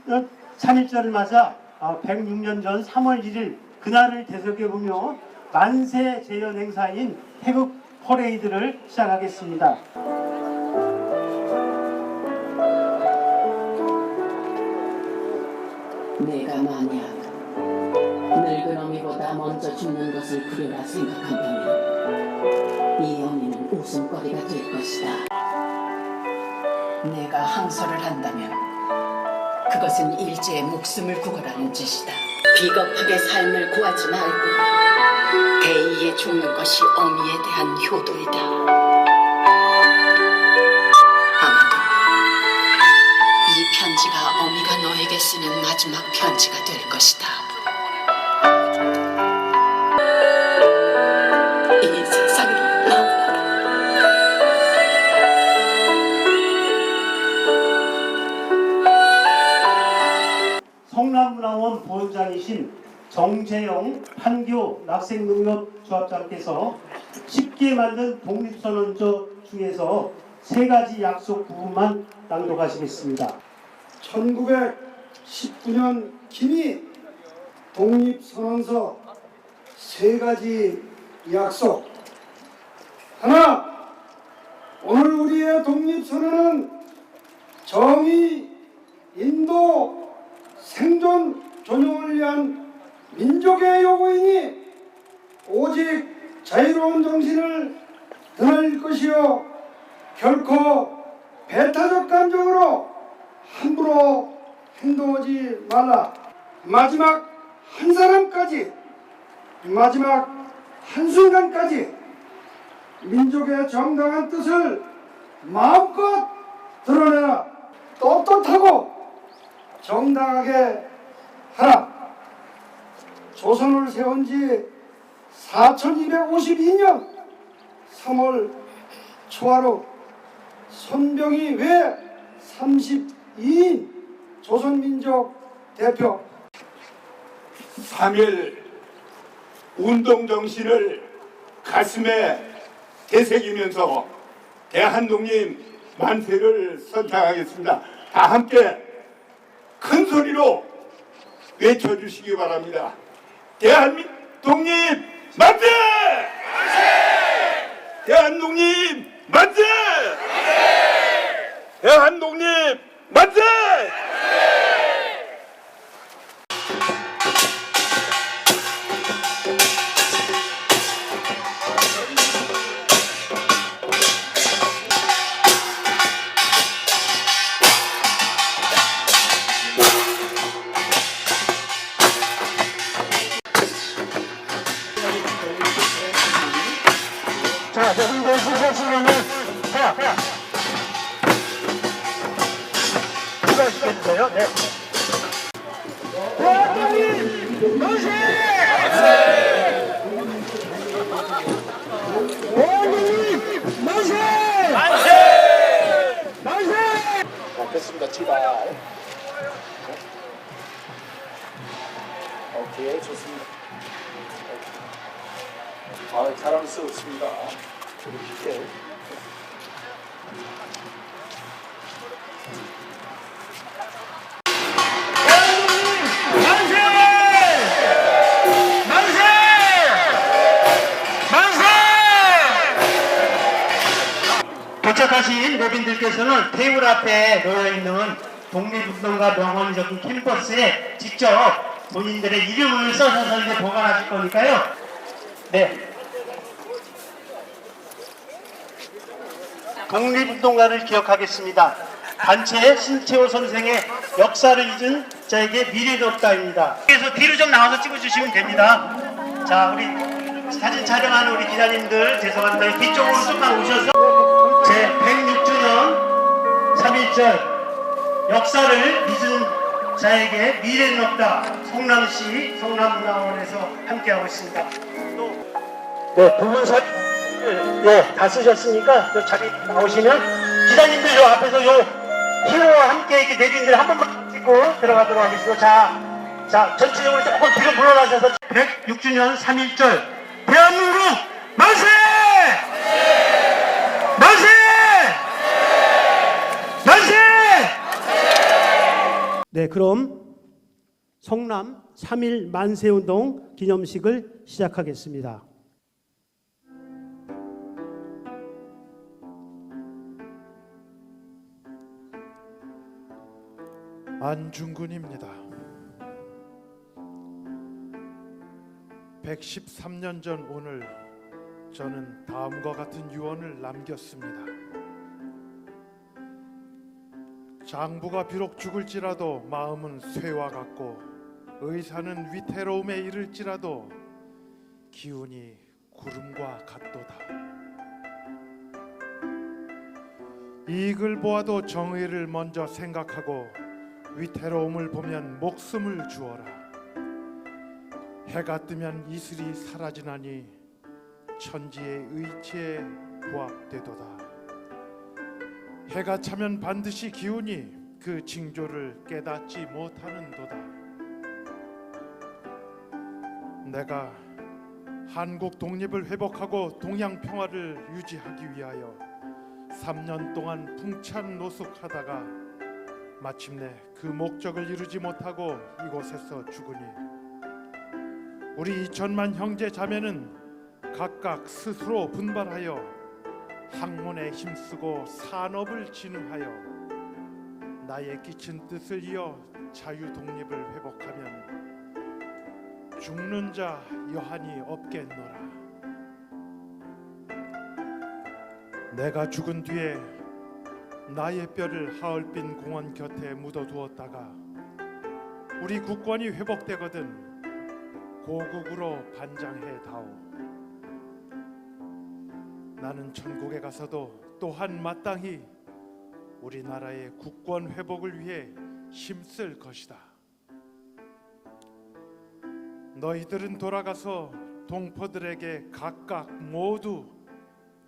3.1절을 맞아 106년 전 3월 1일 그날을 되새겨보며 만세 재현 행사인 태극 퍼레이드를 시작하겠습니다. 내가 만약 늙은 어미보다 먼저 죽는 것을 그려라 생각한다면 이 어미는 웃음거리가 될 것이다. 내가 항소를 한다면 그것은 일제의 목숨을 구걸하는 짓이다. 비겁하게 삶을 구하지 말고 대의에 죽는 것이 어미에 대한 효도이다. 아마도 이 편지가 어미가 너에게 쓰는 마지막 편지가 될 것이다. 이 세상이 너무나 성남문화원 보원장이신 정재영 판교 학생농협조합장께서 쉽게 만든 독립선언서 중에서 3가지 약속 부분만 낭독하시겠습니다. 1919년 김이 독립선언서 3가지 약속. 하나, 오늘 우리의 독립선언은 정의, 인도, 생존, 존중을 위한 민족의 요구이니 오직 자유로운 정신을 드러낼 것이요 결코 배타적 감정으로 함부로 행동하지 말라. 마지막 한 사람까지, 마지막 한순간까지 민족의 정당한 뜻을 마음껏 드러내라. 떳떳하고 정당하게 하라. 조선을 세운 지 4252년 3월 초하루 손병희 외 32인 조선민족 대표 3.1 운동정신을 가슴에 되새기면서 대한독립 만세를 선창하겠습니다. 다 함께 큰 소리로 외쳐주시기 바랍니다. 대한독립 만세! 대한독립 만세! 대한독립 만세! 자, 여러분들 보시면은 자, 누가 시켜주세요? 네. 대한민국 만세! 대한민국 만세! 만세! 만세! 자, 됐습니다. 출발. 오케이, 좋습니다. 자랑스럽습니다. 이렇게. 만세! 만세! 만세! 도착하신 모빈들께서는 테이블 앞에 놓여있는 독립운동가 명언이 적힌 캠퍼스에 직접 본인들의 이름을 써서 이제 보관하실 거니까요. 네. 독립운동가를 기억하겠습니다. 단체 신채호 선생의 역사를 잊은 자에게 미래도 없다입니다. 그래서 뒤로 좀 나와서 찍어주시면 됩니다. 자, 우리 사진 촬영하는 우리 기자님들 죄송합니다. 뒤쪽으로 좀만 오셔서 제 106주년 3.1절 역사를 잊은 자에게 미래는 없다. 성남시 성남문화원에서 함께하고 있습니다. 네, 부분 사진 다 쓰셨으니까 요 자리 나오시면 기자님들 요 앞에서 요 히로와 함께 이렇게 내린들 한 번만 찍고 들어가도록 하겠습니다. 자, 전체적으로 조금 뒤로 물러나셔서 106주년 3.1절 대한민국 만세! 만세! 만세! 네, 그럼 성남 3.1 만세운동 기념식을 시작하겠습니다. 안중근입니다. 113년 전 오늘 저는 다음과 같은 유언을 남겼습니다. 장부가 비록 죽을지라도 마음은 쇠와 같고 의사는 위태로움에 이를지라도 기운이 구름과 같도다. 이익을 보아도 정의를 먼저 생각하고 위태로움을 보면 목숨을 주어라. 해가 뜨면 이슬이 사라지나니 천지의 의지에 부합되도다. 해가 차면 반드시 기운이 그 징조를 깨닫지 못하는도다. 내가 한국 독립을 회복하고 동양 평화를 유지하기 위하여 3년 동안 풍찬 노숙하다가 마침내 그 목적을 이루지 못하고 이곳에서 죽으니 우리 2천만 형제 자매는 각각 스스로 분발하여 학문에 힘쓰고 산업을 진흥하여 나의 끼친 뜻을 이어 자유 독립을 회복하면 죽는 자 여한이 없겠노라. 내가 죽은 뒤에 나의 뼈를 하얼빈 공원 곁에 묻어두었다가 우리 국권이 회복되거든 고국으로 반장해 다오. 나는 천국에 가서도 또한 마땅히 우리나라의 국권 회복을 위해 힘쓸 것이다. 너희들은 돌아가서 동포들에게 각각 모두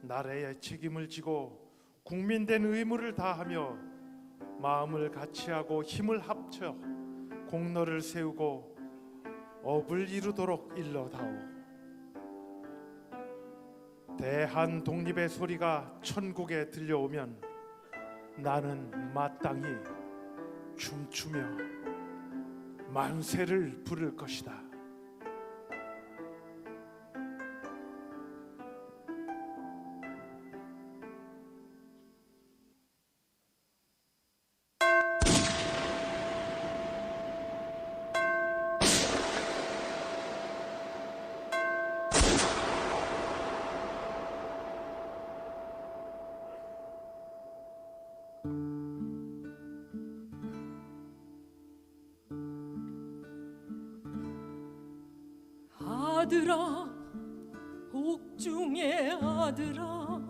나라의 책임을 지고 국민된 의무를 다하며 마음을 같이하고 힘을 합쳐 공로를 세우고 업을 이루도록 일러다오. 대한 독립의 소리가 천국에 들려오면 나는 마땅히 춤추며 만세를 부를 것이다. 아들아, 옥중의 아들아,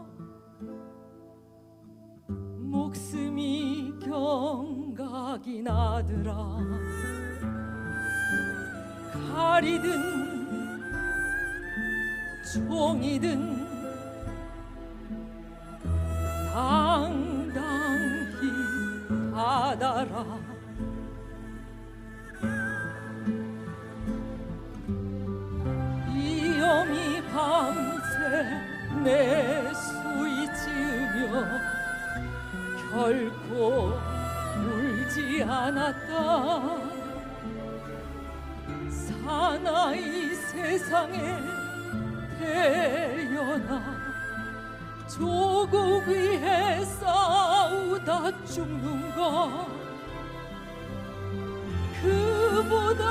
목숨이 경각인 아들아, 칼이든 총이든 당당히 받아라. 위험이 밤새 내 수이 지으며 결코 울지 않았다. 사나이 세상에 태어나 조국 위해 싸우다 죽는 것, 그보다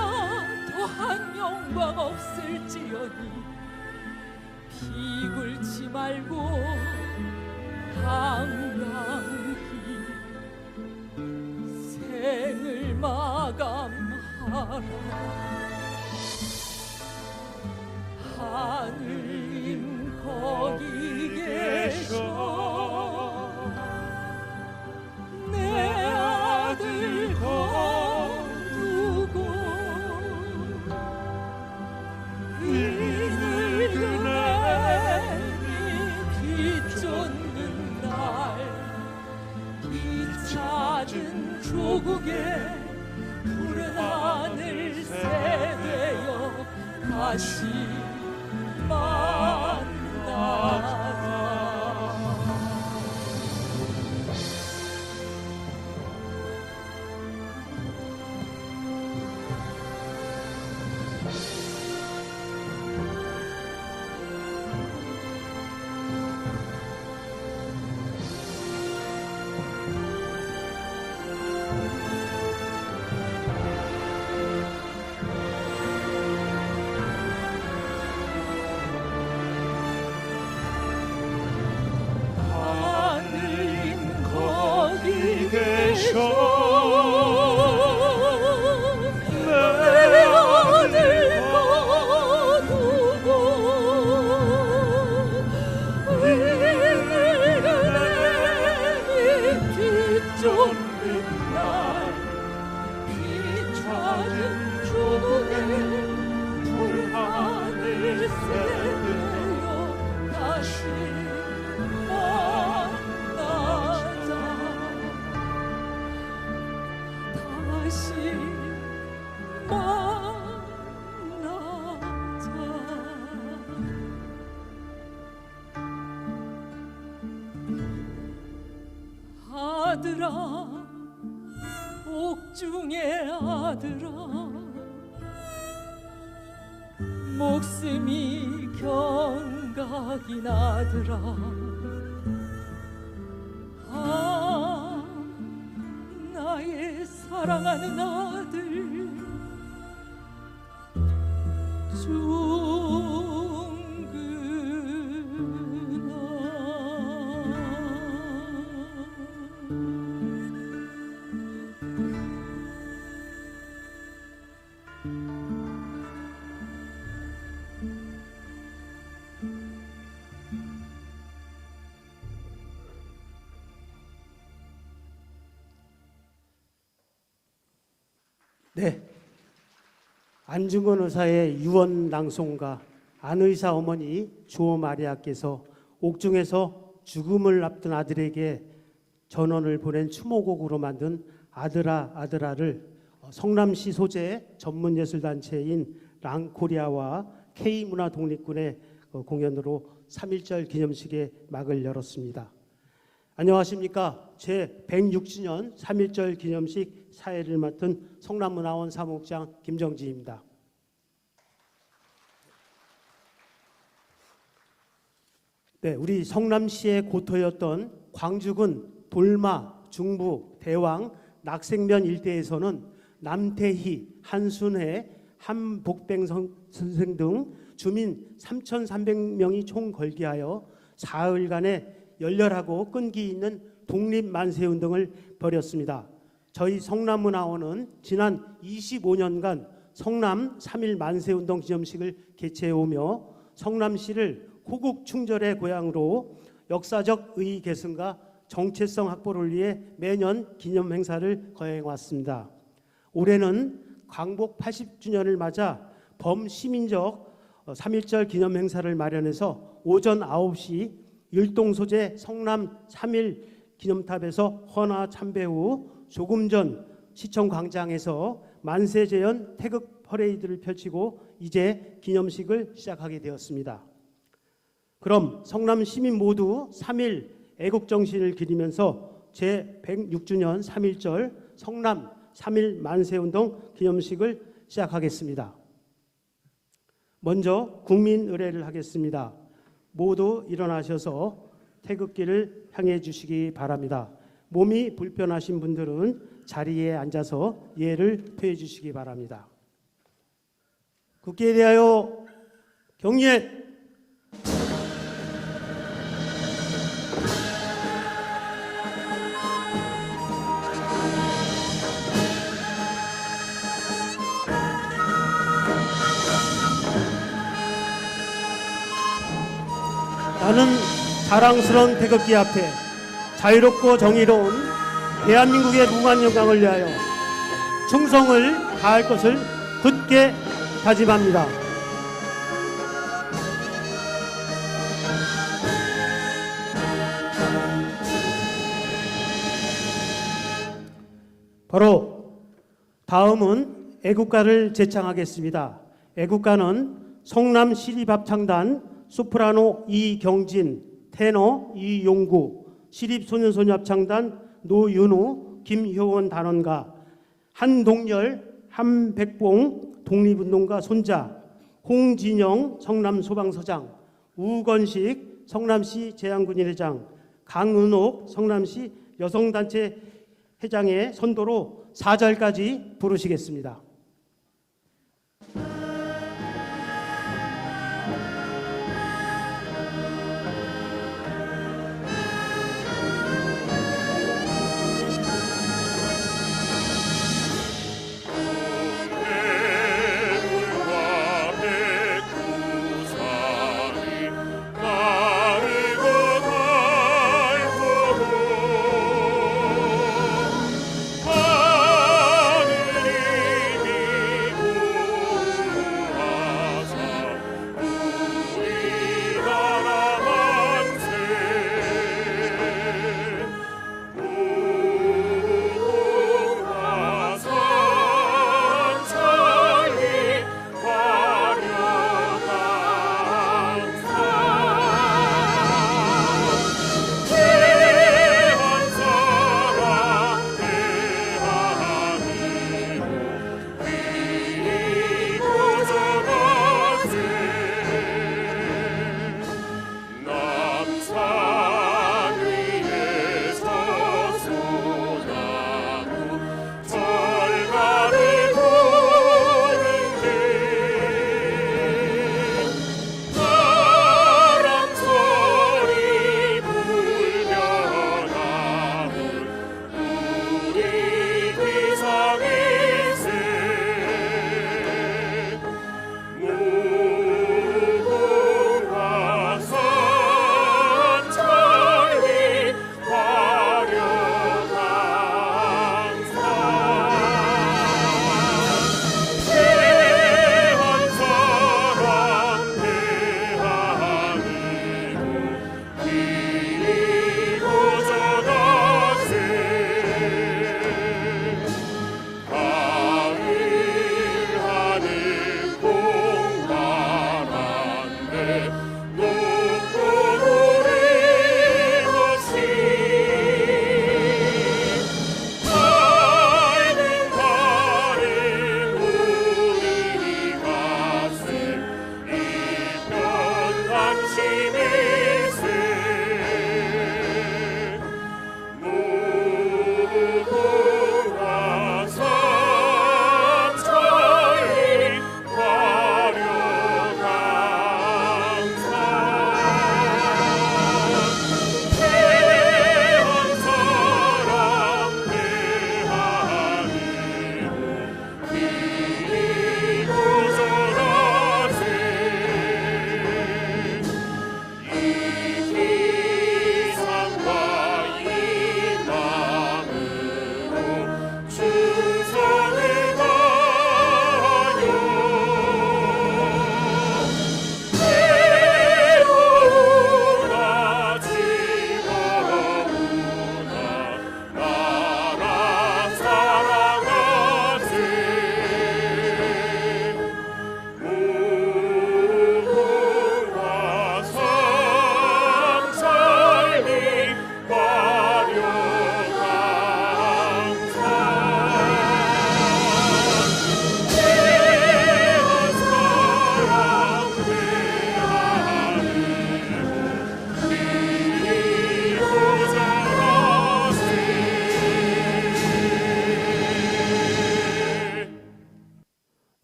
더한 영광 없을지어니 비굴치 말고 당당히 생을 마감하라. 하느님 거기 계셔 내 아들 거두고 이늙은 애미 비쫓는 날 비찾은 조국의 푸른 하늘 새되어 다시 만나자. 낮은 조국에 푸른 하늘 새되어 다시 만나자. 다시 만나자. 아들아, 옥중의 아들아, 목숨이 경각인 아들아, 아, 나의 사랑하는 아들 네, 안중근 의사의 유언 낭송가 안의사 어머니 주호 마리아께서 옥중에서 죽음을 앞둔 아들에게 전원을 보낸 추모곡으로 만든 아들아 아들아를 성남시 소재 전문예술단체인 랑코리아와 K문화독립군의 공연으로 3.1절 기념식의 막을 열었습니다. 안녕하십니까. 제106주년 3.1절 기념식 사회를 맡은 성남문화원 사무국장 김정지입니다. 네, 우리 성남시의 고토였던 광주군 돌마, 중부, 대왕, 낙생면 일대에서는 남태희, 한순회, 한복뱅 선생 등 주민 3,300명이 총걸기하여 사흘간의 열렬하고 끈기 있는 독립만세운동을 벌였습니다. 저희 성남문화원은 지난 25년간 성남 3.1 만세운동 기념식을 개최해오며 성남시를 호국 충절의 고향으로 역사적 의의 계승과 정체성 확보를 위해 매년 기념 행사를 거행해왔습니다. 올해는 광복 80주년을 맞아 범시민적 3.1절 기념 행사를 마련해서 오전 9시 율동 소재 성남 3.1 기념탑에서 헌화 참배 후 조금 전 시청 광장에서 만세 재현 태극 퍼레이드를 펼치고 이제 기념식을 시작하게 되었습니다. 그럼 성남 시민 모두 3.1 애국 정신을 기리면서 제106주년 3.1절 성남 3.1 만세운동 기념식을 시작하겠습니다. 먼저 국민 의례를 하겠습니다. 모두 일어나셔서 태극기를 향해 주시기 바랍니다. 몸이 불편하신 분들은 자리에 앉아서 예를 표해 주시기 바랍니다. 국기에 대하여 경례. 나는 자랑스러운 태극기 앞에 자유롭고 정의로운 대한민국의 무한 영광을 위하여 충성을 다할 것을 굳게 다짐합니다. 바로 다음은 애국가를 제창하겠습니다. 애국가는 성남시립합창단 소프라노 이경진, 테너 이용구, 시립소년소녀합창단 노윤우, 김효원 단원가, 한동열, 한백봉 독립운동가 손자, 홍진영 성남소방서장, 우건식 성남시 재향군인회장, 강은옥 성남시 여성단체 회장의 선도로 4절까지 부르시겠습니다. 하늘이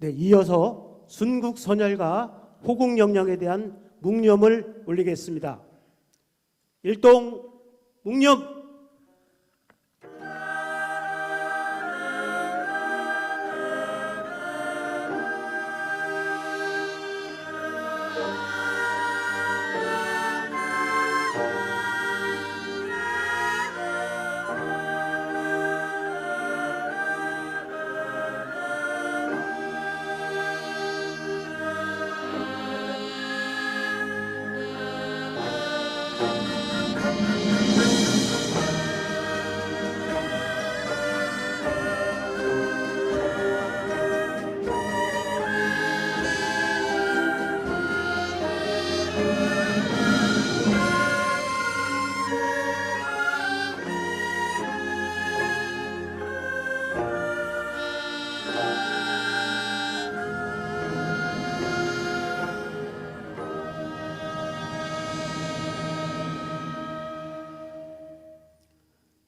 네, 이어서 순국 선열과 호국 영령에 대한 묵념을 올리겠습니다. 일동 묵념.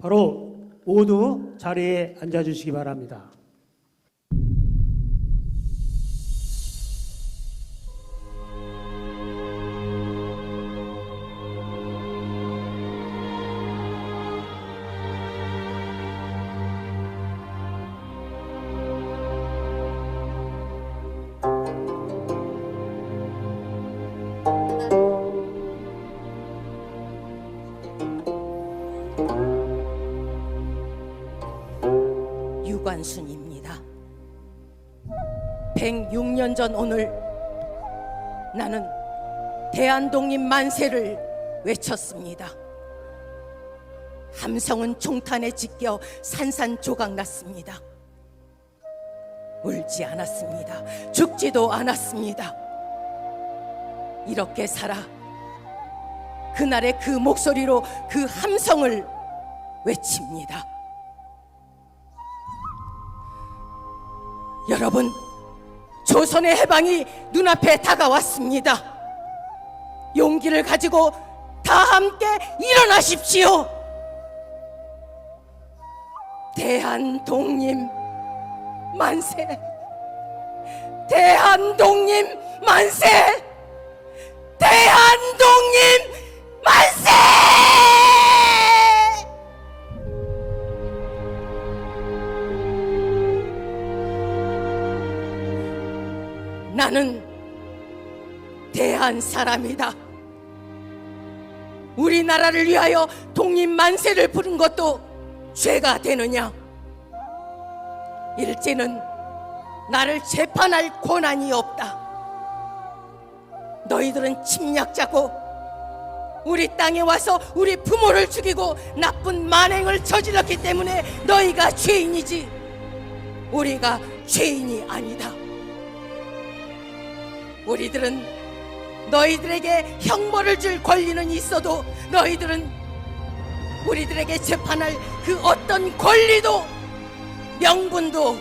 바로 모두 자리에 앉아주시기 바랍니다. 유관순입니다. 106년 전 오늘 나는 대한독립 만세를 외쳤습니다. 함성은 총탄에 찢겨 산산조각 났습니다. 울지 않았습니다. 죽지도 않았습니다. 이렇게 살아 그날의 그 목소리로 그 함성을 외칩니다. 여러분, 조선의 해방이 눈앞에 다가왔습니다. 용기를 가지고 다 함께 일어나십시오. 대한독립 만세! 대한독립 만세! 대한독립 만세! 나는 대한 사람이다. 우리나라를 위하여 독립 만세를 부른 것도 죄가 되느냐? 일제는 나를 재판할 권한이 없다. 너희들은 침략자고 우리 땅에 와서 우리 부모를 죽이고 나쁜 만행을 저질렀기 때문에 너희가 죄인이지 우리가 죄인이 아니다. 우리들은 너희들에게 형벌을 줄 권리는 있어도 너희들은 우리들에게 재판할 그 어떤 권리도 명분도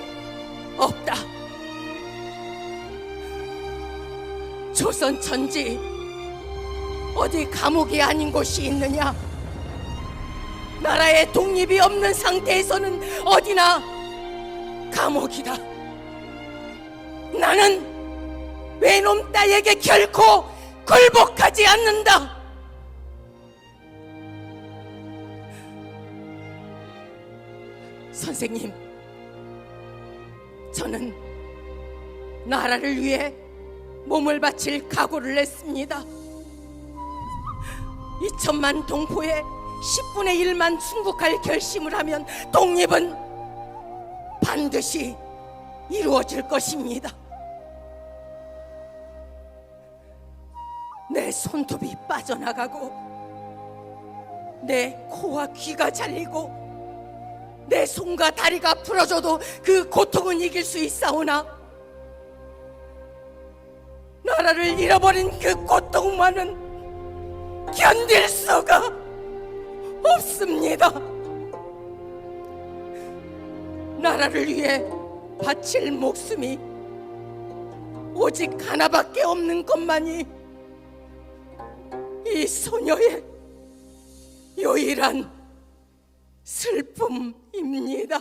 없다. 조선 천지 어디 감옥이 아닌 곳이 있느냐? 나라의 독립이 없는 상태에서는 어디나 감옥이다. 나는 외놈 따위에게 결코 굴복하지 않는다. 선생님, 저는 나라를 위해 몸을 바칠 각오를 했습니다. 2천만 동포의 10분의 1만 순국할 결심을 하면 독립은 반드시 이루어질 것입니다. 내 손톱이 빠져나가고 내 코와 귀가 잘리고 내 손과 다리가 부러져도 그 고통은 이길 수 있사오나 나라를 잃어버린 그 고통만은 견딜 수가 없습니다. 나라를 위해 바칠 목숨이 오직 하나밖에 없는 것만이 이 소녀의 유일한 슬픔입니다.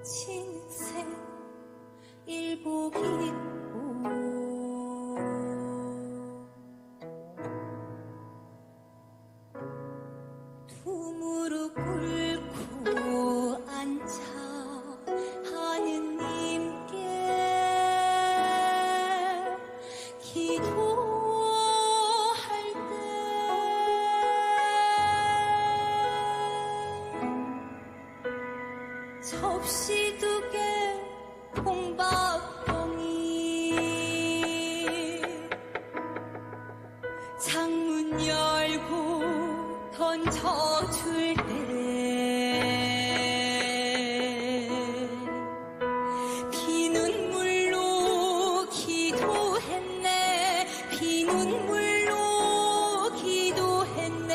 진생 일복 입고 두 무릎 꿇고 앉아 하느님께 기도할 때 접시 두 개 콩밥봉이 창문 열고 던져줄 때 피눈물로 기도했네 피눈물로 기도했네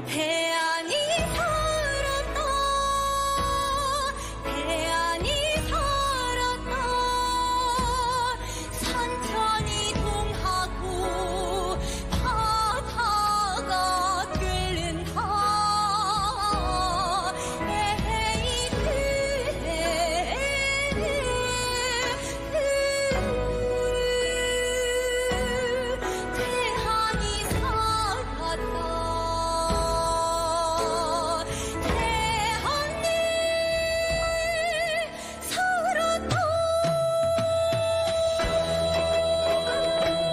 대안이 살았다 대안이 살았다 산천 이동하고 바다가 끓는다 에헤이 대안이 살았다 대안이 살았다 대안이 살았다 대안이 살았다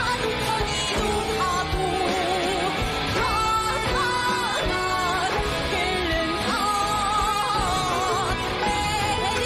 산천 이동하고 바다가 끓는다 대안이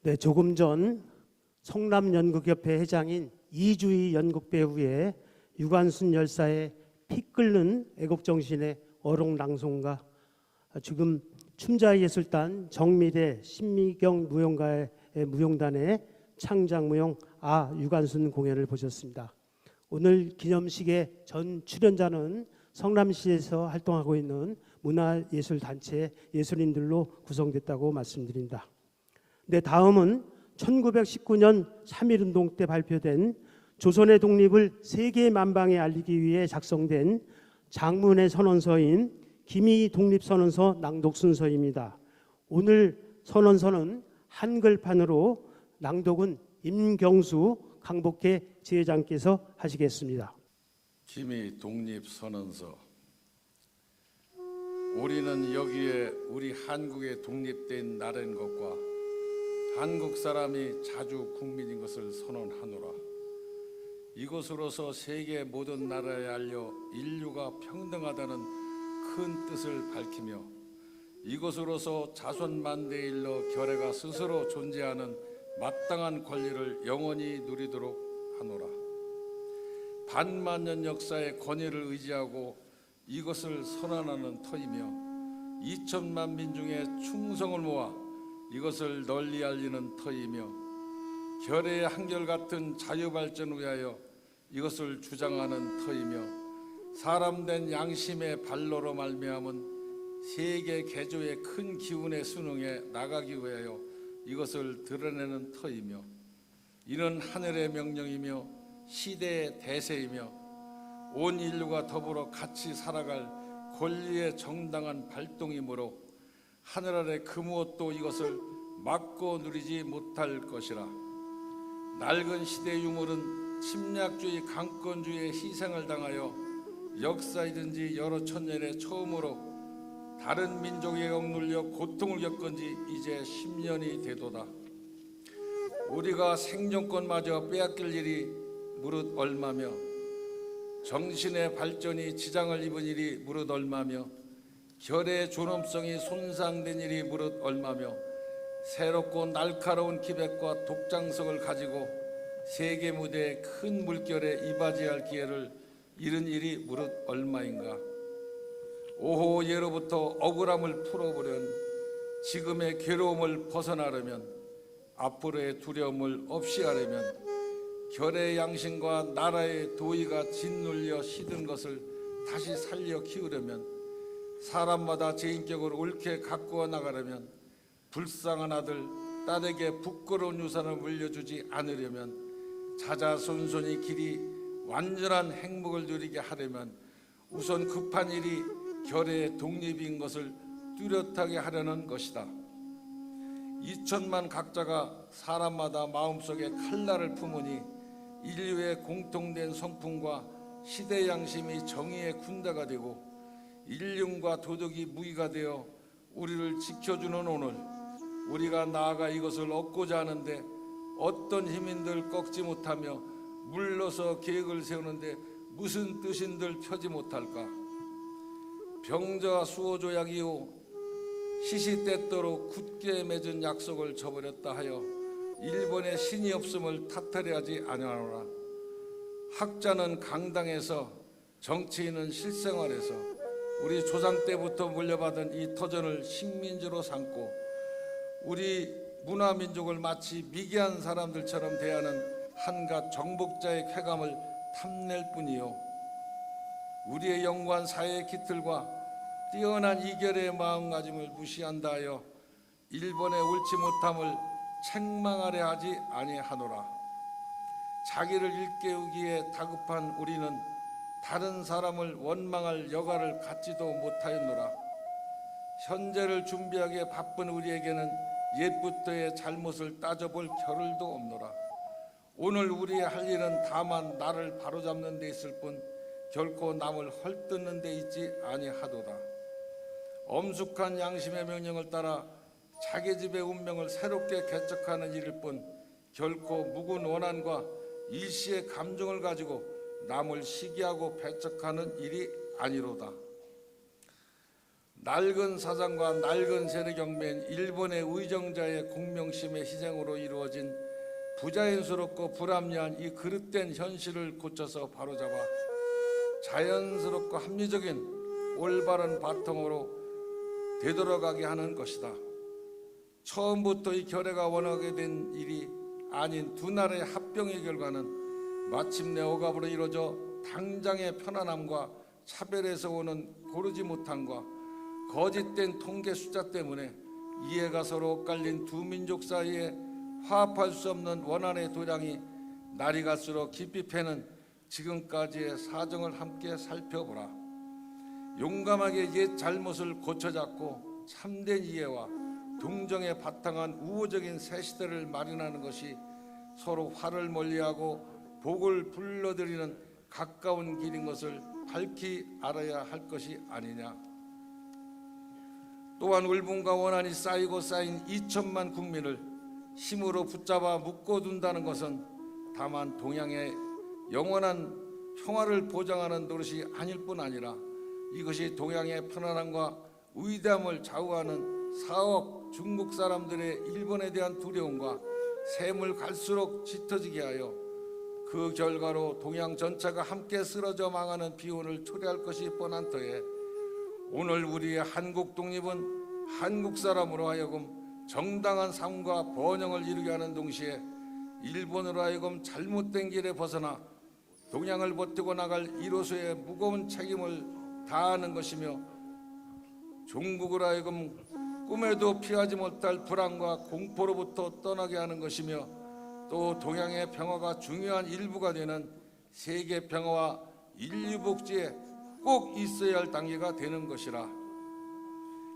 네, 조금 전 성남연극협회 회장인 이주희 연극배우의 유관순 열사의 피 끓는 애국정신의 어록낭송과 지금 춤자예술단 정미대 신미경 무용가의 무용단의 창작무용 유관순 공연을 보셨습니다. 오늘 기념식의 전 출연자는 성남시에서 활동하고 있는 문화예술단체 예술인들로 구성됐다고 말씀드립니다. 네, 다음은 1919년 3.1운동 때 발표된 조선의 독립을 세계 만방에 알리기 위해 작성된 장문의 선언서인 김희 독립선언서 낭독 순서입니다. 오늘 선언서는 한글판으로 낭독은 임경수 강복회 지회장께서 하시겠습니다. 김희 독립선언서. 우리는 여기에 우리 한국에 독립된 나라인 것과 한국 사람이 자주 국민인 것을 선언하노라. 이것으로서 세계 모든 나라에 알려 인류가 평등하다는 큰 뜻을 밝히며 이것으로서 자손만대일러 결애가 스스로 존재하는 마땅한 권리를 영원히 누리도록 하노라. 반만년 역사의 권위를 의지하고 이것을 선언하는 터이며 2천만 민중의 충성을 모아 이것을 널리 알리는 터이며 결의의 한결같은 자유발전을 위하여 이것을 주장하는 터이며 사람된 양심의 발로로 말미암은 세계 개조의 큰 기운의 순응에 나가기 위하여 이것을 드러내는 터이며 이는 하늘의 명령이며 시대의 대세이며 온 인류가 더불어 같이 살아갈 권리의 정당한 발동이므로 하늘 아래 그 무엇도 이것을 막고 누리지 못할 것이라. 낡은 시대 유물은 침략주의 강권주의의 희생을 당하여 역사이든지 여러 천년에 처음으로 다른 민족에 억눌려 고통을 겪은 지 이제 10년이 되도다. 우리가 생존권마저 빼앗길 일이 무릇 얼마며 정신의 발전이 지장을 입은 일이 무릇 얼마며 결의 존엄성이 손상된 일이 무릇 얼마며 새롭고 날카로운 기백과 독창성을 가지고 세계 무대의 큰 물결에 이바지할 기회를 잃은 일이 무릇 얼마인가. 오호 예로부터 억울함을 풀어보려는 지금의 괴로움을 벗어나려면 앞으로의 두려움을 없이 하려면 결의 양심과 나라의 도의가 짓눌려 시든 것을 다시 살려 키우려면 사람마다 제 인격을 옳게 가꾸어 나가려면 불쌍한 아들, 딸에게 부끄러운 유산을 물려주지 않으려면 자자손손이 길이 완전한 행복을 누리게 하려면 우선 급한 일이 결의 독립인 것을 뚜렷하게 하려는 것이다. 2천만 각자가 사람마다 마음속에 칼날을 품으니 인류의 공통된 성품과 시대 양심이 정의의 군대가 되고 인륜과 도덕이 무기가 되어 우리를 지켜주는 오늘, 우리가 나아가 이것을 얻고자 하는데 어떤 힘인들 꺾지 못하며 물러서 계획을 세우는데 무슨 뜻인들 펴지 못할까. 병자 수호조약이요 시시때때로 굳게 맺은 약속을 저버렸다 하여 일본의 신이 없음을 탓하려 하지 아니하노라. 학자는 강당에서, 정치인은 실생활에서 우리 조상 때부터 물려받은 이 터전을 식민지로 삼고 우리 문화민족을 마치 미개한 사람들처럼 대하는 한갓 정복자의 쾌감을 탐낼 뿐이요 우리의 영구한 사회의 기틀과 뛰어난 이결의 마음가짐을 무시한다 하여 일본의 옳지 못함을 책망하려 하지 아니하노라. 자기를 일깨우기에 다급한 우리는 다른 사람을 원망할 여가를 갖지도 못하였노라. 현재를 준비하기에 바쁜 우리에게는 옛부터의 잘못을 따져볼 겨를도 없노라. 오늘 우리의 할 일은 다만 나를 바로잡는 데 있을 뿐 결코 남을 헐뜯는 데 있지 아니하도다. 엄숙한 양심의 명령을 따라 자기 집의 운명을 새롭게 개척하는 일일 뿐 결코 묵은 원한과 일시의 감정을 가지고 남을 시기하고 배척하는 일이 아니로다. 낡은 사상과 낡은 세력 경배인 일본의 의정자의 공명심의 희생으로 이루어진 부자연스럽고 불합리한 이 그릇된 현실을 고쳐서 바로잡아 자연스럽고 합리적인 올바른 바통으로 되돌아가게 하는 것이다. 처음부터 이 결의가 원하게 된 일이 아닌 두 나라의 합병의 결과는 마침내 억압으로 이루어져 당장의 편안함과 차별에서 오는 고르지 못함과 거짓된 통계 숫자 때문에 이해가 서로 엇갈린 두 민족 사이에 화합할 수 없는 원한의 도량이 날이 갈수록 깊이 패는 지금까지의 사정을 함께 살펴보라. 용감하게 옛 잘못을 고쳐잡고 참된 이해와 동정에 바탕한 우호적인 새 시대를 마련하는 것이 서로 화를 멀리하고 복을 불러들이는 가까운 길인 것을 밝히 알아야 할 것이 아니냐. 또한 울분과 원한이 쌓이고 쌓인 2천만 국민을 힘으로 붙잡아 묶어둔다는 것은 다만 동양의 영원한 평화를 보장하는 노릇이 아닐 뿐 아니라 이것이 동양의 편안함과 위대함을 좌우하는 4억 중국 사람들의 일본에 대한 두려움과 샘을 갈수록 짙어지게 하여 그 결과로 동양 전체가 함께 쓰러져 망하는 비혼을 초래할 것이 뻔한 터에 오늘 우리의 한국 독립은 한국 사람으로 하여금 정당한 삶과 번영을 이루게 하는 동시에 일본으로 하여금 잘못된 길에 벗어나 동양을 버티고 나갈 이로서의 무거운 책임을 다하는 것이며 종국을 하여금 꿈에도 피하지 못할 불안과 공포로부터 떠나게 하는 것이며 또 동양의 평화가 중요한 일부가 되는 세계 평화와 인류 복지에 꼭 있어야 할 단계가 되는 것이라.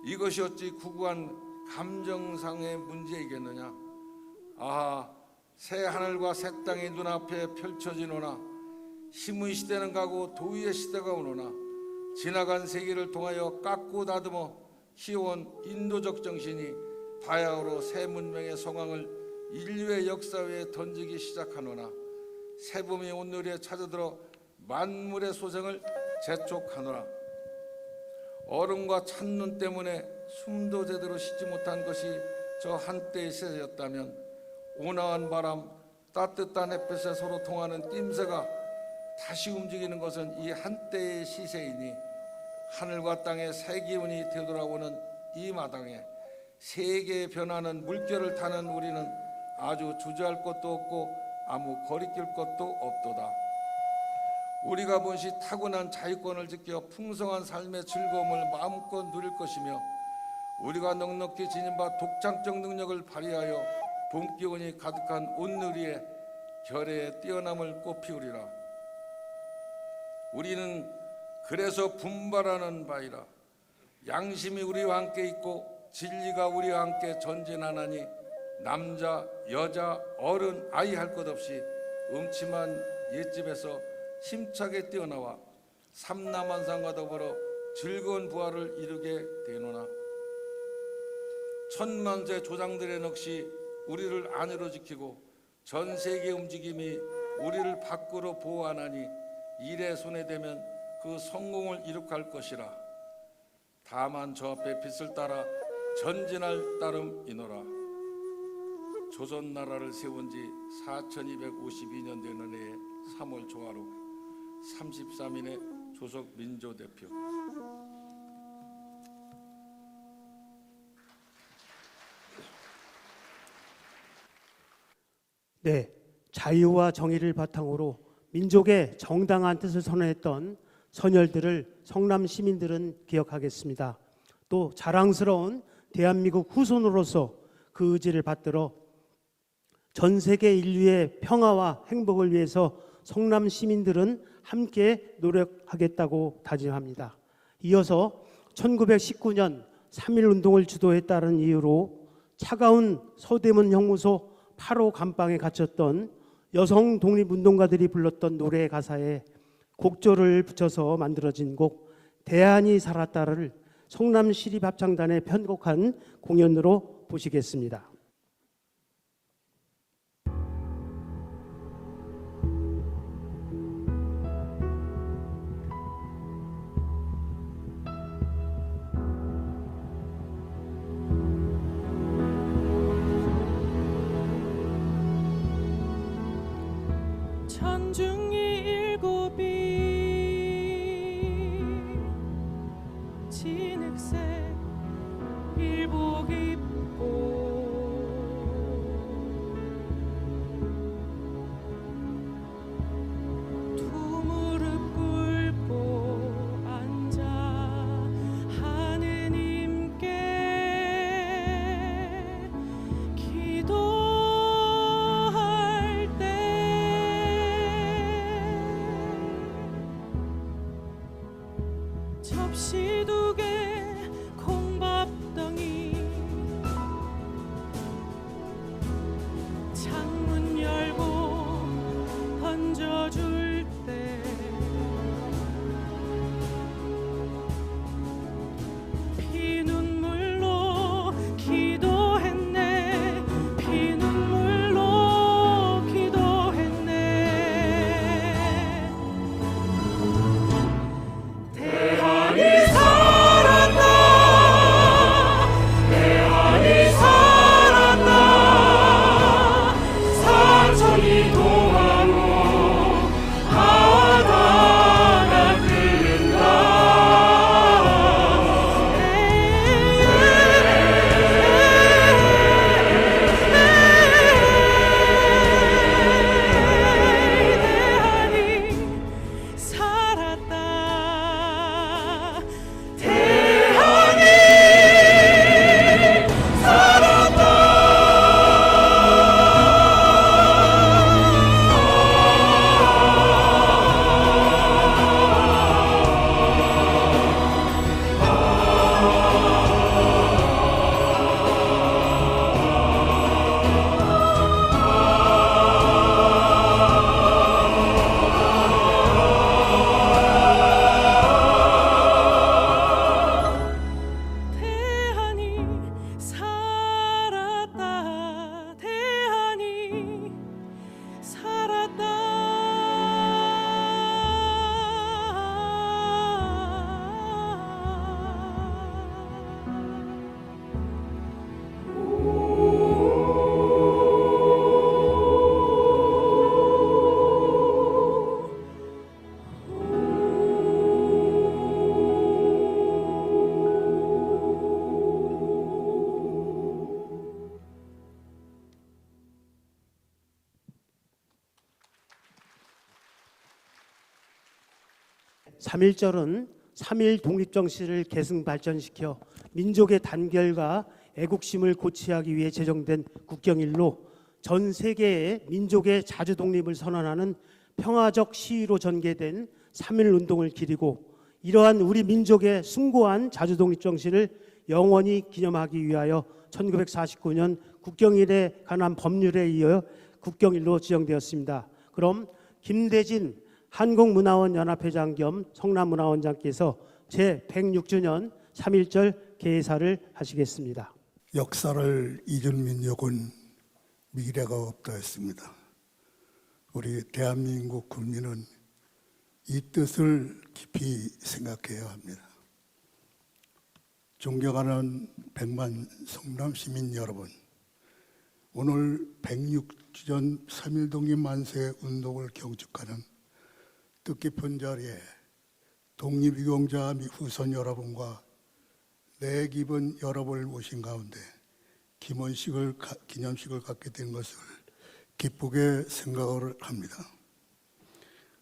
이것이 어찌 구구한 감정상의 문제이겠느냐. 아하, 새 하늘과 새 땅이 눈앞에 펼쳐지노나 힘의 시대는 가고 도의의 시대가 오노나 지나간 세기를 통하여 깎고 다듬어 키워온 인도적 정신이 바야흐로 새 문명의 성황을 인류의 역사 위에 던지기 시작하노나 새 봄이 온누리에 찾아들어 만물의 소생을 재촉하노라. 얼음과 찬눈 때문에 숨도 제대로 쉬지 못한 것이 저 한때의 시대였다면 온화한 바람, 따뜻한 햇볕에 서로 통하는 낌새가 다시 움직이는 것은 이 한때의 시세이니 하늘과 땅의 새 기운이 되돌아오는 이 마당에 세계의 변화는 물결을 타는 우리는 아주 주저할 것도 없고 아무 거리낄 것도 없도다. 우리가 본시 타고난 자유권을 지켜 풍성한 삶의 즐거움을 마음껏 누릴 것이며 우리가 넉넉히 지닌 바 독창적 능력을 발휘하여 봄 기운이 가득한 온누리에 결의의 뛰어남을 꽃피우리라. 우리는 그래서 분발하는 바이라. 양심이 우리와 함께 있고 진리가 우리와 함께 전진하나니 남자, 여자, 어른, 아이 할 것 없이 음침한 옛집에서 힘차게 뛰어나와 삼남한상과 더불어 즐거운 부활을 이루게 되노나 천만세 조상들의 넋이 우리를 안으로 지키고 전 세계 움직임이 우리를 밖으로 보호하나니 일의 손에 대면 그 성공을 이룩할 것이라. 다만 저 앞에 빛을 따라 전진할 따름이노라. 조선 나라를 세운 지 4252년 되는 해에 3월 초하루 33인의 조석 민조 대표. 네, 자유와 정의를 바탕으로 민족의 정당한 뜻을 선언했던 선열들을 성남 시민들은 기억하겠습니다. 또 자랑스러운 대한민국 후손으로서 그 의지를 받들어 전 세계 인류의 평화와 행복을 위해서 성남 시민들은 함께 노력하겠다고 다짐합니다. 이어서 1919년 3.1운동을 주도했다는 이유로 차가운 서대문 형무소 8호 감방에 갇혔던 여성 독립운동가들이 불렀던 노래 가사에 곡조를 붙여서 만들어진 곡 대안이 살았다를 성남시립합창단에 편곡한 공연으로 보시겠습니다. 천중이 일곱이 진흙색 일복 입고 두 무릎 꿇고 앉아 하느님께 기도할 때 접시 두 개 콩밥덩이 창문 열고 던져줄 때 피눈물로 기도했네 피눈물로 기도했네 대안이 살아 3.1절은 3.1 독립정신을 계승 발전시켜 민족의 단결과 애국심을 고취하기 위해 제정된 국경일로 전 세계의 민족의 자주 독립을 선언하는 평화적 시위로 전개된 3.1 운동을 기리고 이러한 우리 민족의 숭고한 자주 독립 정신을 영원히 기념하기 위하여 1949년 국경일에 관한 법률에 이어 국경일로 지정되었습니다. 그럼 김대진 한국문화원 연합회장 겸 성남문화원장께서 제106주년 3.1절 개사를 하시겠습니다. 역사를 잊은 민족은 미래가 없다 했습니다. 우리 대한민국 국민은 이 뜻을 깊이 생각해야 합니다. 존경하는 백만 성남 시민 여러분, 오늘 106주년 3.1 독립 만세 운동을 경축하는 뜻깊은 자리에 독립유공자 및 후손 여러분과 내 기분 여러분을 모신 가운데 기념식을 갖게 된 것을 기쁘게 생각을 합니다.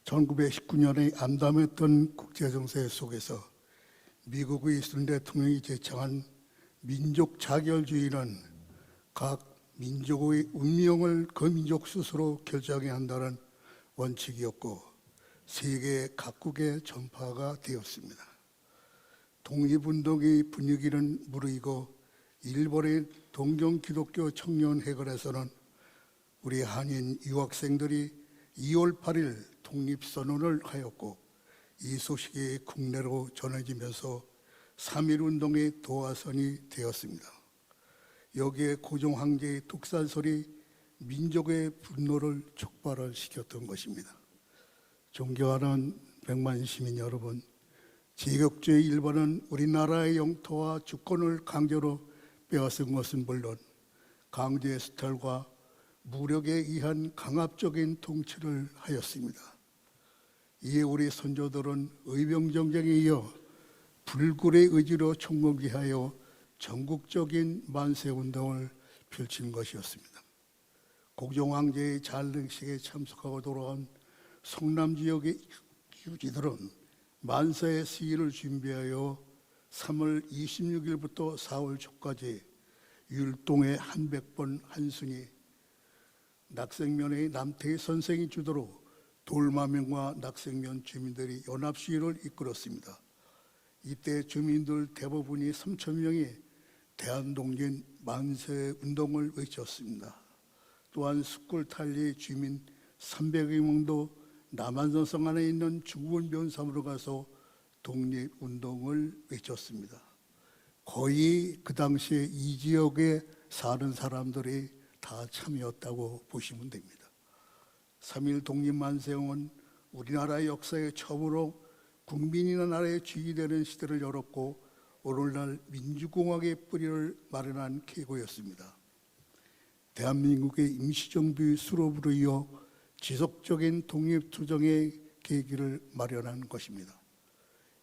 1919년에 암담했던 국제정세 속에서 미국의 이순 대통령이 제창한 민족 자결주의는 각 민족의 운명을 그 민족 스스로 결정해야 한다는 원칙이었고 세계 각국에 전파가 되었습니다. 독립운동의 분위기는 무르익어 일본의 동경 기독교 청년회관에서는 우리 한인 유학생들이 2월 8일 독립선언을 하였고 이 소식이 국내로 전해지면서 3.1 운동의 도화선이 되었습니다. 여기에 고종 황제의 독산설이 민족의 분노를 촉발을 시켰던 것입니다. 존경하는 백만 시민 여러분, 제국주의 일본은 우리나라의 영토와 주권을 강제로 빼앗은 것은 물론 강제 수탈과 무력에 의한 강압적인 통치를 하였습니다. 이에 우리 선조들은 의병정쟁에 이어 불굴의 의지로 총공기하여 전국적인 만세운동을 펼친 것이었습니다. 고종 황제의 잔릉식에 참석하고 돌아온 성남 지역의 유지들은 만세의 시위를 준비하여 3월 26일부터 4월 초까지 율동의 한백번 한승이 낙생면의 남태희 선생이 주도로 돌마명과 낙생면 주민들이 연합시위를 이끌었습니다. 이때 주민들 대부분이 3,000명이 대한독립 만세 운동을 외쳤습니다. 또한 숯불탈리 주민 300여 명도 남한산성 안에 있는 중군 변삼으로 가서 독립운동을 외쳤습니다. 거의 그 당시에 이 지역에 사는 사람들이 다 참여했다고 보시면 됩니다. 3.1 독립만세운동은 우리나라 역사에 처음으로 국민이나 나라의 주인이 되는 시대를 열었고 오늘날 민주공화국의 뿌리를 마련한 계기였습니다. 대한민국의 임시정부의 수립으로 이어 지속적인 독립투쟁의 계기를 마련한 것입니다.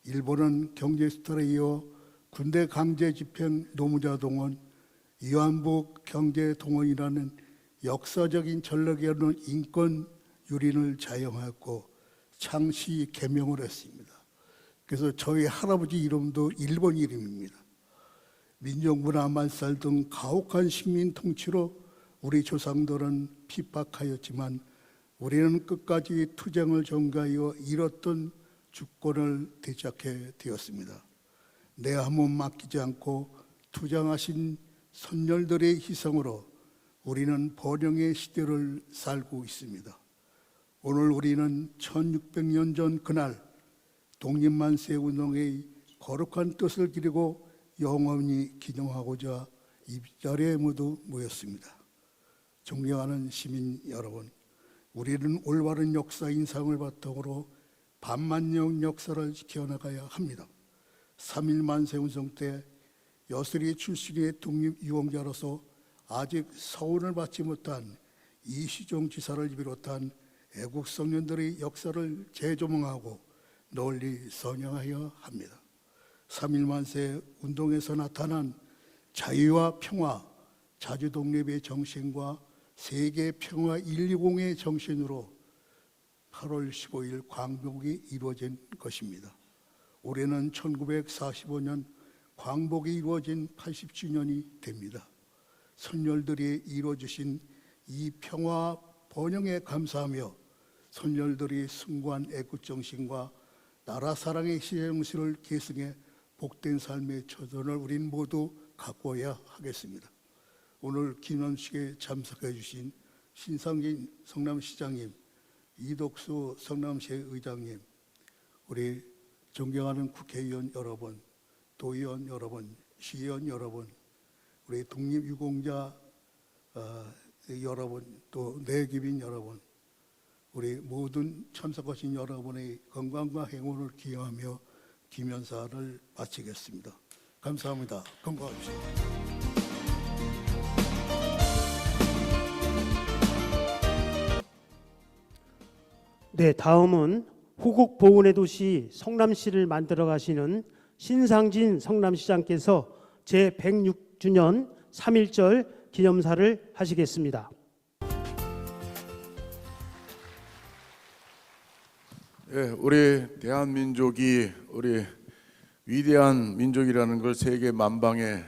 일본은 경제수탈에 이어 군대 강제 집행 노무자 동원, 위안부 경제 동원이라는 역사적인 전략에 없는 인권 유린을 자영하였고 창시 개명을 했습니다. 그래서 저희 할아버지 이름도 일본 이름입니다. 민족문화 말살 등 가혹한 식민 통치로 우리 조상들은 핍박하였지만 우리는 끝까지 투쟁을 전가하여 잃었던 주권을 되찾게 되었습니다. 내 한 몸 맡기지 않고 투쟁하신 선열들의 희생으로 우리는 번영의 시대를 살고 있습니다. 오늘 우리는 1600년 전 그날 독립만세 운동의 거룩한 뜻을 기리고 영원히 기념하고자 이 자리에 모두 모였습니다. 존경하는 시민 여러분, 우리는 올바른 역사 인상을 바탕으로 반만년 역사를 지켜나가야 합니다. 3.1 만세운동 때 여수리 출신의 독립유공자로서 아직 서훈을 받지 못한 이시종 지사를 비롯한 애국성년들의 역사를 재조명하고 널리 선양하여 합니다. 3.1 만세 운동에서 나타난 자유와 평화, 자주독립의 정신과 세계 평화 120의 정신으로 8월 15일 광복이 이루어진 것입니다. 올해는 1945년 광복이 이루어진 80주년이 됩니다. 선열들이 이루어주신 이 평화 번영에 감사하며 선열들이 숭고한 애국정신과 나라 사랑의 희생정신을 계승해 복된 삶의 처전을 우린 모두 가꿔야 하겠습니다. 오늘 기념식에 참석해 주신 신상진 성남시장님, 이덕수 성남시 의장님, 우리 존경하는 국회의원 여러분, 도의원 여러분, 시의원 여러분, 우리 독립유공자 여러분, 또 내기빈 여러분, 우리 모든 참석하신 여러분의 건강과 행운을 기원하며 기념사를 마치겠습니다. 감사합니다. 건강하십시오. 네, 다음은 호국 보훈의 도시 성남시를 만들어 가시는 신상진 성남시장께서 제106주년 3.1절 기념사를 하시겠습니다. 예, 우리 대한민족이 우리 위대한 민족이라는 걸 세계 만방에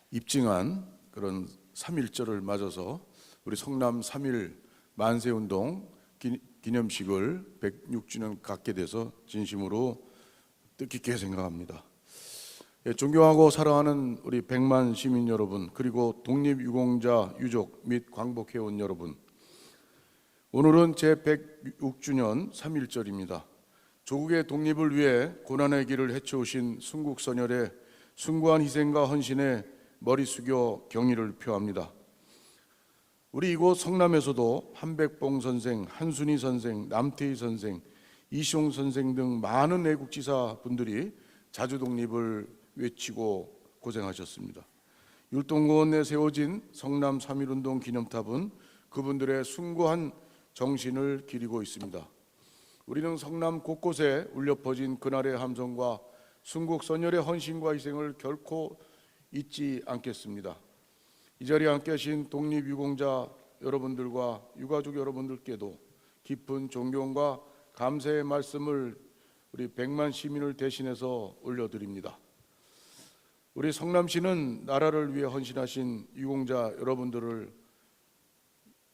입증한 그런 3.1절을 맞아서 우리 성남 3.1 만세운동 기념식을 106주년 갖게 돼서 진심으로 뜻깊게 생각합니다. 예, 존경하고 사랑하는 우리 100만 시민 여러분, 그리고 독립유공자 유족 및 광복회원 여러분, 오늘은 제106주년 3.1절입니다. 조국의 독립을 위해 고난의 길을 헤쳐오신 순국선열의 숭고한 희생과 헌신에 머리 숙여 경의를 표합니다. 우리 이곳 성남에서도 한백봉 선생, 한순희 선생, 남태희 선생, 이시용 선생 등 많은 애국지사 분들이 자주독립을 외치고 고생하셨습니다. 율동공원에 세워진 성남 3.1운동 기념탑은 그분들의 숭고한 정신을 기리고 있습니다. 우리는 성남 곳곳에 울려 퍼진 그날의 함성과 순국선열의 헌신과 희생을 결코 잊지 않겠습니다. 이 자리에 함께 하신 독립유공자 여러분들과 유가족 여러분들께도 깊은 존경과 감사의 말씀을 우리 100만 시민을 대신해서 올려드립니다. 우리 성남시는 나라를 위해 헌신하신 유공자 여러분들을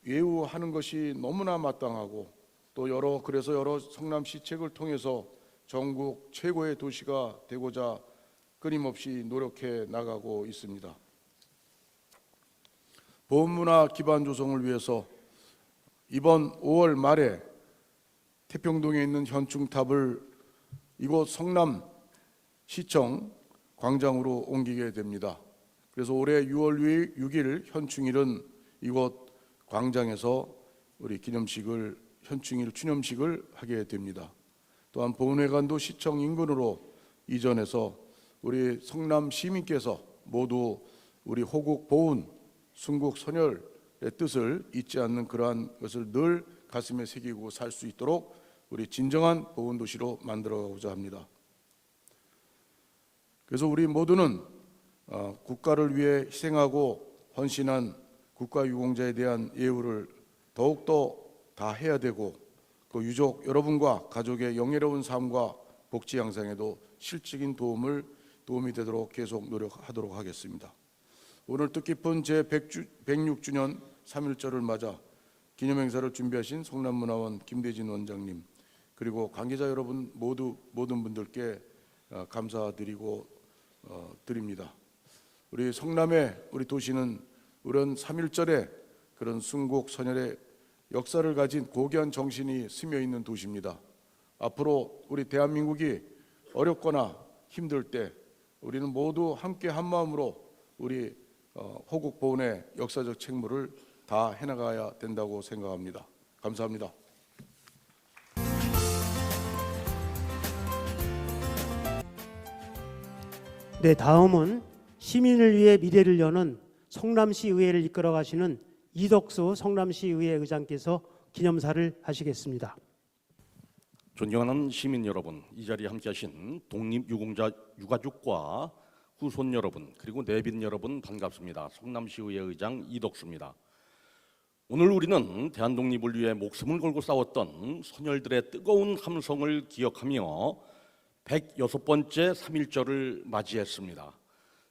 예우하는 것이 너무나 마땅하고 또 그래서 여러 성남시책을 통해서 전국 최고의 도시가 되고자 끊임없이 노력해 나가고 있습니다. 보훈문화 기반 조성을 위해서 이번 5월 말에 태평동에 있는 현충탑을 이곳 성남시청 광장으로 옮기게 됩니다. 그래서 올해 6월 6일 현충일은 이곳 광장에서 우리 추념식을 하게 됩니다. 또한 보훈회관도 시청 인근으로 이전해서 우리 성남 시민께서 모두 우리 호국 보훈, 순국 선열의 뜻을 잊지 않는 그러한 것을 늘 가슴에 새기고 살 수 있도록 우리 진정한 보훈 도시로 만들어가고자 합니다. 그래서 우리 모두는 국가를 위해 희생하고 헌신한 국가유공자에 대한 예우를 더욱더 다 해야 되고 그 유족 여러분과 가족의 영예로운 삶과 복지 향상에도 실질적인 도움이 되도록 계속 노력하도록 하겠습니다. 오늘 뜻깊은 제106주년 3.1절을 맞아 기념행사를 준비하신 성남문화원 김대진 원장님, 그리고 관계자 여러분 모든 분들께 감사드리고 드립니다. 우리 성남의 우리 도시는 이런 3.1절의 그런 순국 선열의 역사를 가진 고귀한 정신이 스며 있는 도시입니다. 앞으로 우리 대한민국이 어렵거나 힘들 때 우리는 모두 함께 한 마음으로 우리 호국 보훈의 역사적 책무를 다 해나가야 된다고 생각합니다. 감사합니다. 네, 다음은 시민을 위해 미래를 여는 성남시 의회를 이끌어 가시는 이덕수 성남시 의회 의장께서 기념사를 하시겠습니다. 존경하는 시민 여러분, 이 자리에 함께하신 독립유공자 유가족과 후손 여러분, 그리고 내빈 여러분 반갑습니다. 성남시 의회 의장 이덕수입니다. 오늘 우리는 대한독립을 위해 목숨을 걸고 싸웠던 선열들의 뜨거운 함성을 기억하며 106번째 3.1절을 맞이했습니다.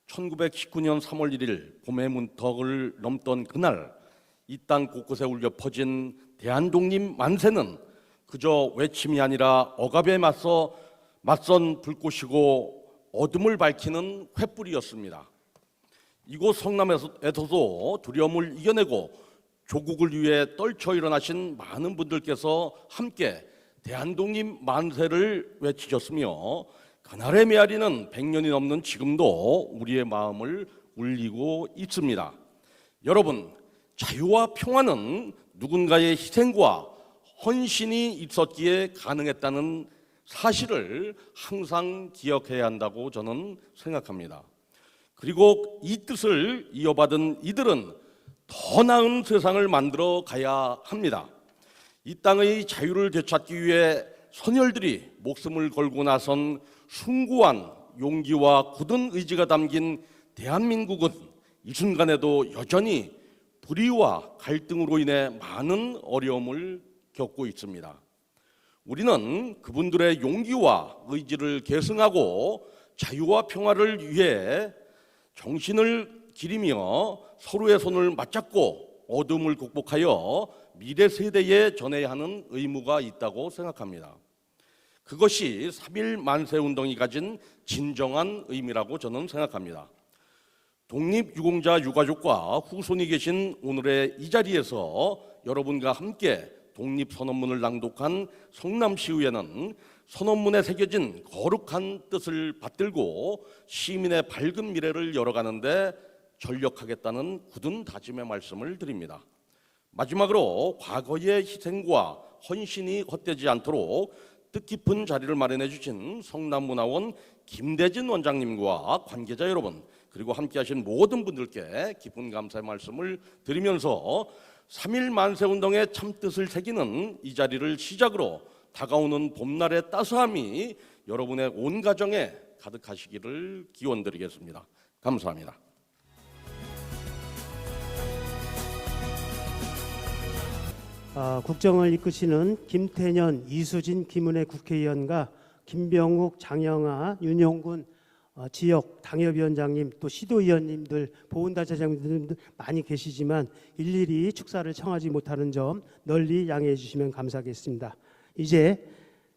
1919년 3월 1일 봄의 문턱을 넘던 그날 이 땅 곳곳에 울려 퍼진 대한독립 만세는 그저 외침이 아니라 억압에 맞선 불꽃이고 어둠을 밝히는 횃불이었습니다. 이곳 성남에서도 두려움을 이겨내고 조국을 위해 떨쳐 일어나신 많은 분들께서 함께 대한독립 만세를 외치셨으며 그날의 메아리는 100년이 넘는 지금도 우리의 마음을 울리고 있습니다. 여러분, 자유와 평화는 누군가의 희생과 헌신이 있었기에 가능했다는 사실을 항상 기억해야 한다고 저는 생각합니다. 그리고 이 뜻을 이어받은 이들은 더 나은 세상을 만들어 가야 합니다. 이 땅의 자유를 되찾기 위해 선열들이 목숨을 걸고 나선 숭고한 용기와 굳은 의지가 담긴 대한민국은 이 순간에도 여전히 불의와 갈등으로 인해 많은 어려움을 겪고 있습니다. 우리는 그분들의 용기와 의지를 계승하고 자유와 평화를 위해 정신을 기리며 서로의 손을 맞잡고 어둠을 극복하여 미래 세대에 전해야 하는 의무가 있다고 생각합니다. 그것이 3.1 만세운동이 가진 진정한 의미라고 저는 생각합니다. 독립유공자 유가족과 후손이 계신 오늘의 이 자리에서 여러분과 함께 독립선언문을 낭독한 성남시의회는 선언문에 새겨진 거룩한 뜻을 받들고 시민의 밝은 미래를 열어가는데 전력하겠다는 굳은 다짐의 말씀을 드립니다. 마지막으로 과거의 희생과 헌신이 헛되지 않도록 뜻깊은 자리를 마련해 주신 성남문화원 김대진 원장님과 관계자 여러분 그리고 함께하신 모든 분들께 깊은 감사의 말씀을 드리면서 3.1 만세운동의 참뜻을 새기는 이 자리를 시작으로 다가오는 봄날의 따스함이 여러분의 온 가정에 가득하시기를 기원드리겠습니다. 감사합니다. 국정을 이끄시는 김태년, 이수진, 김은혜 국회의원과 김병욱, 장영아, 윤용군 지역 당협위원장님 또 시도위원님들 보훈단체장님들 많이 계시지만 일일이 축사를 청하지 못하는 점 널리 양해해 주시면 감사하겠습니다. 이제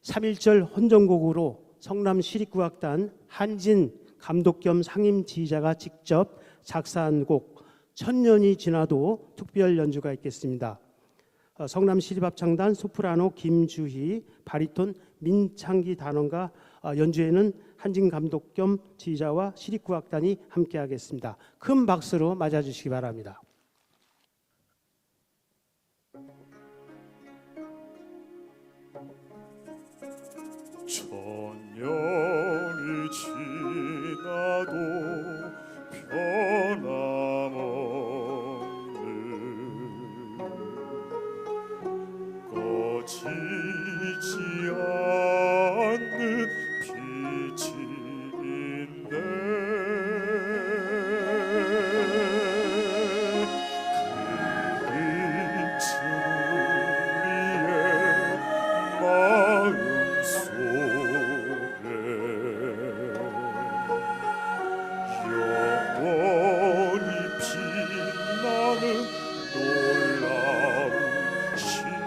3.1절 헌정곡으로 성남시립국악단 한진 감독 겸 상임 지휘자가 직접 작사한 곡 천년이 지나도 특별 연주가 있겠습니다. 성남시립합창단 소프라노 김주희, 바리톤 민창기 단원과 연주에는 한진 감독 겸 지휘자와 시립국악단이 함께하겠습니다. 큰 박수로 맞아주시기 바랍니다. 천년이 지나도 변함없는 꺼지지 않는 빛인데 그 빛은 우리의 마음속에 영원히 빛나는 놀라운 신세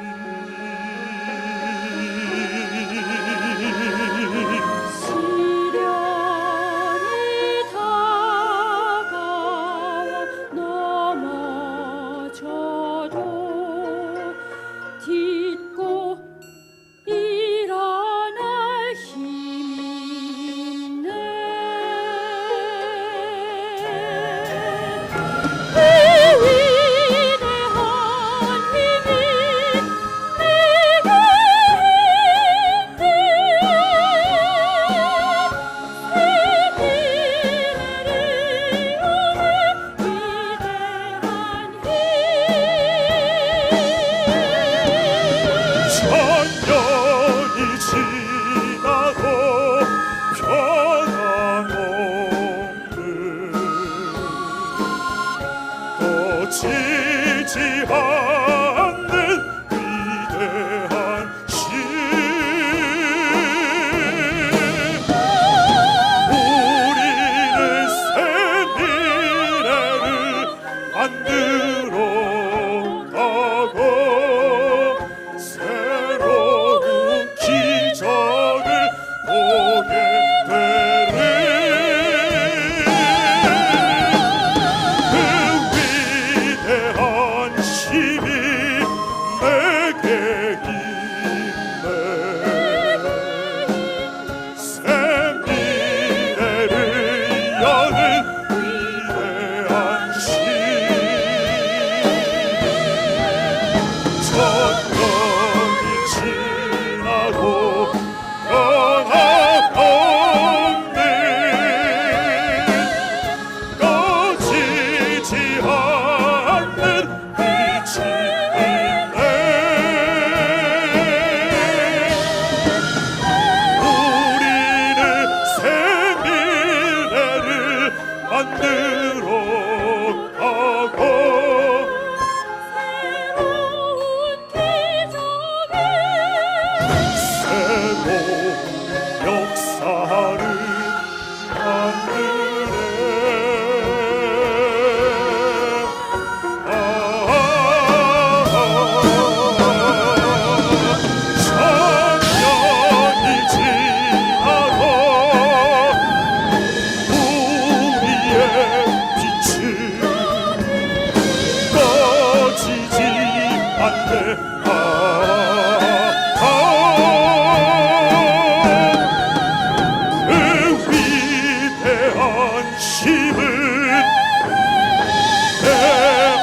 다른 하늘에 천년이 지나도 우리의 빛은 꺼지지 않네. 그 위대한 힘은 내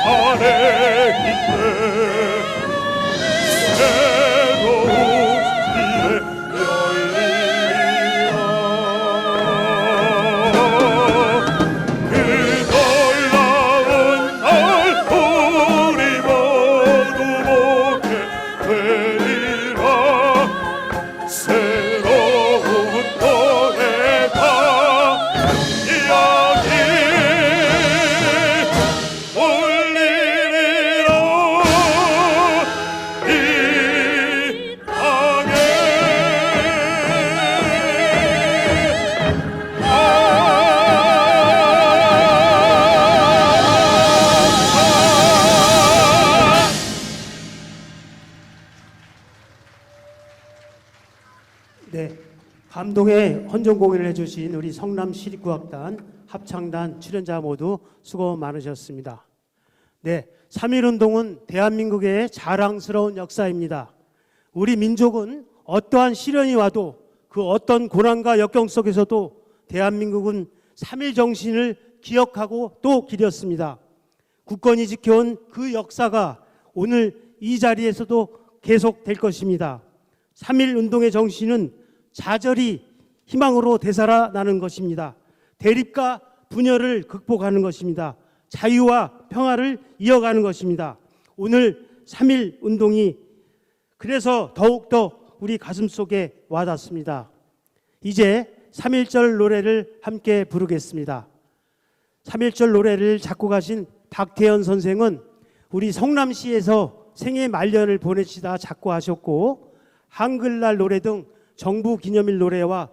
안에 있네. 새로운 미래 열리리라. 그 놀라운 날 우리 모두 보게 되리라. 새로운 노래가 여기 울리리라. 이 땅에 네, 감동의 헌정 공연을 해주신 우리 성남시립구악단 합창단 출연자 모두 수고 많으셨습니다. 네, 3.1운동은 대한민국의 자랑스러운 역사입니다. 우리 민족은 어떠한 시련이 와도 그 어떤 고난과 역경 속에서도 대한민국은 3.1 정신을 기억하고 또 기렸습니다. 국권이 지켜온 그 역사가 오늘 이 자리에서도 계속될 것입니다. 3.1 운동의 정신은 좌절이 희망으로 되살아나는 것입니다. 대립과 분열을 극복하는 것입니다. 자유와 평화를 이어가는 것입니다. 오늘 3.1 운동이 그래서 더욱더 우리 가슴속에 와닿습니다. 이제 3.1절 노래를 함께 부르겠습니다. 3.1절 노래를 작곡하신 박태현 선생은 우리 성남시에서 생애 말년을 보내시다 작곡하셨고, 한글날 노래 등 정부 기념일 노래와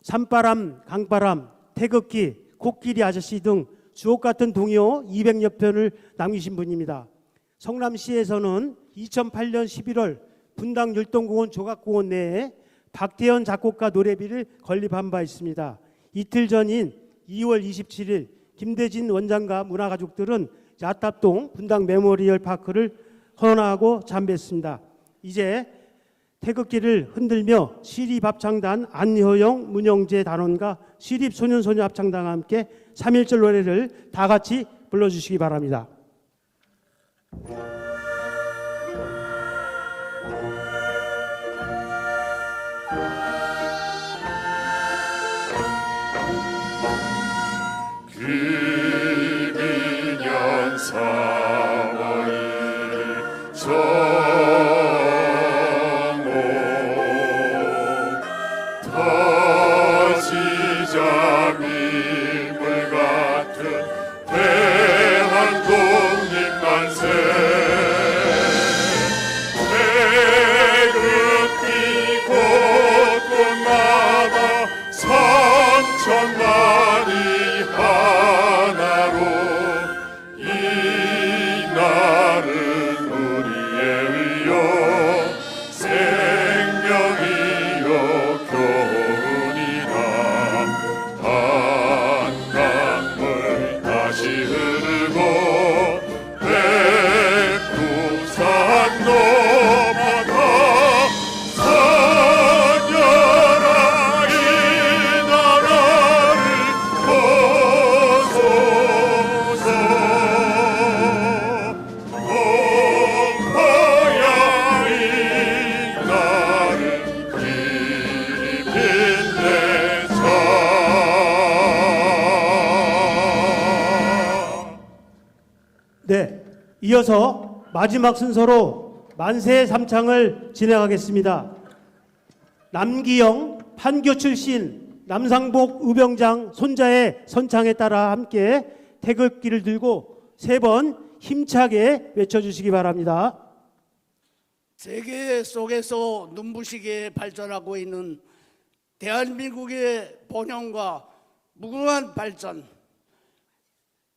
산바람, 강바람, 태극기, 코끼리 아저씨 등 주옥 같은 동요 200여 편을 남기신 분입니다. 성남시에서는 2008년 11월 분당 율동공원 조각공원 내에 박태현 작곡가 노래비를 건립한 바 있습니다. 이틀 전인 2월 27일 김대진 원장과 문화가족들은 야탑동 분당 메모리얼 파크를 헌화하고 잠別했습니다. 이제 태극기를 흔들며 시립합창단 안효영, 문영재 단원과 시립소년소녀합창단과 함께 3.1절 노래를 다 같이 불러주시기 바랍니다. 금이년 4월 1일 정오 터지자 밀물 같은 대한독립 만세 태극기 곳곳마다 3천만이 하나로 이 날은 우리의 위요 생명이요 교훈이라 한강물 다시 흐르고 백두산 높아가 선열아 이 나라를 보소서 공포야 이 나를 길이 빛내자. 네, 이어서 마지막 순서로 만세 삼창을 진행하겠습니다. 남기영, 판교 출신 남상복 의병장 손자의 선창에 따라 함께 태극기를 들고 3번 힘차게 외쳐주시기 바랍니다. 세계 속에서 눈부시게 발전하고 있는 대한민국의 번영과 무궁한 발전,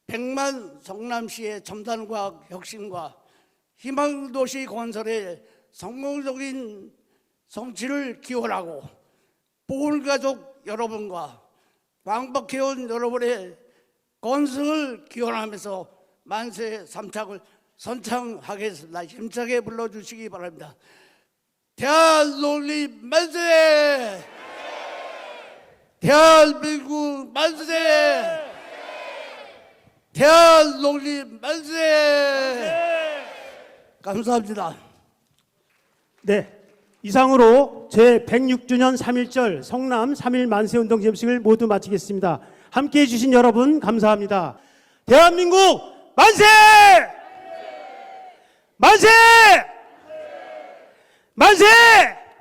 100만 성남시의 첨단과학 혁신과 희망도시 건설의 성공적인 성취를 기원하고 보훈가족 여러분과 광복해온 여러분의 건승을 기원하면서 만세 삼창을 선창하겠습니다. 힘차게 불러주시기 바랍니다. 대한독립 만세! 대한민국 만세! 대한독립 만세! 감사합니다. 네, 이상으로 제106주년 3.1절 성남 3.1 만세운동 기념식을 모두 마치겠습니다. 함께해 주신 여러분 감사합니다. 대한민국 만세! 만세! 만세!